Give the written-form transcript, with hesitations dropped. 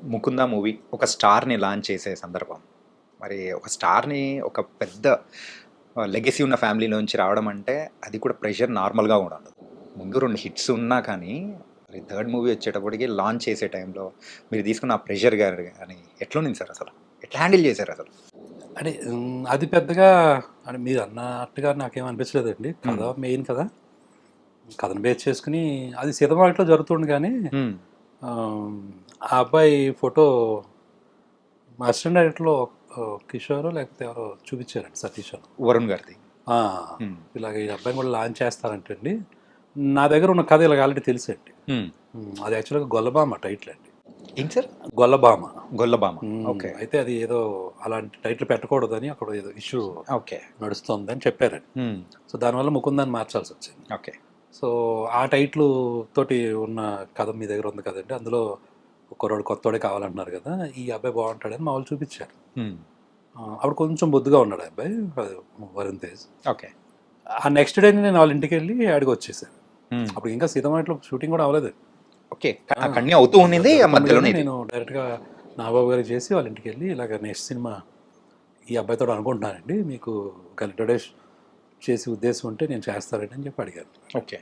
'Mukunda' movie ఒక స్టార్‌ని launch చేసే సందర్భం. మరి ఒక స్టార్‌ని ఒక పెద్ద లెగసీ ఉన్న ఫ్యామిలీలోంచి రావడం అంటే అది కూడా ప్రెషర్ నార్మల్‌గా కూడా ఉండదు. ముందు 2 హిట్స్ ఉన్నా కానీ మరి థర్డ్ మూవీ వచ్చేటప్పటికి లాంచ్ చేసే టైంలో మీరు తీసుకున్న ఆ ప్రెషర్ గాని ఎట్లుండింది సార్ అసలు? ఎట్లా హ్యాండిల్ చేశారసలు? అంటే అది పెద్దగా అంటే మీరు అన్నట్టుగా నాకేం అనిపించలేదండి. కథ హ్మ్. మెయిన్ కదా! కథను బేస్ చేసుకొని అది సీతమ్మ జరుగుతుంది గానీ హ్మ్. ఆహ్, ఆ అబ్బాయి ఫోటో మా అసిస్టెంట్ డైరెక్టర్‌లో కిషోరో లేకపోతే ఎవరో చూపించారండి సతీషో. 'వరుణ్' గారిది. ఆ! హ్మ్. ఇలాగ ఈ అబ్బాయిని కూడా లాంచ్ చేస్తారంటండి. నా దగ్గర ఉన్న కథ ఇలాగ ఆల్రెడీ తెలుసండి. హ్మ్. అది యాక్చువల్‌గా 'గొల్లభామ' టైటిల్ అండి. ఏంటి సార్? 'గొల్లభామ.' 'గొల్లభామ.' ఓకే. అయితే అది ఏదో అలాంటి టైటిల్ పెట్టకూడదని అక్కడ ఏదో ఇష్యూ ఓకే. నడుస్తోందని చెప్పారండి. హ్మ్. సో, దానివల్ల ముకుందాన్ని మార్చాల్సొచ్చింది. ఓకే. సో, ఆ టైటిలు తోటి ఉన్న కథ మీ దగ్గర ఉంది కదండీ! అందులో కుర్రోడు కొత్తోడే కావాలంటున్నారు కదా! ఈ అబ్బాయి బావుంటాడని మా వాళ్ళు చూపిచ్చారు. హ్మ్. అప్పుడు కొంచెం బొద్దుగా ఉన్నాడు ఆ అబ్బాయి. అది వరుణ్ తేజ్. ఓకే. ఆ నెక్స్ట్ డేనే నేను వాళ్ళ ఇంటికెళ్ళి అడిగొచ్చేసాను. హ్మ్. అప్పుడు ఇంకా సీతమ్మలో షూటింగ్ కూడా అవ్వలేదు. ఓకే. ఆ! కంటిన్యూ అవుతూ ఉండింది. ఆ జరుగుతుండగానే మధ్యలోనే ఇది. నేను డైరెక్ట్‌గా నాగబాబు గారికి చేసి వాళ్ళ ఇంటికెళ్ళి ఇలాగ నెక్స్ట్ సినిమా ఈ అబ్బాయితోటి అనుకుంటున్నానండి. మీకు ఒక ఇంట్రొడ్యూస్ చేసే ఉద్దేశం ఉంటే నేను చేస్తానండి అని చెప్పి అడిగాను. ఓకే.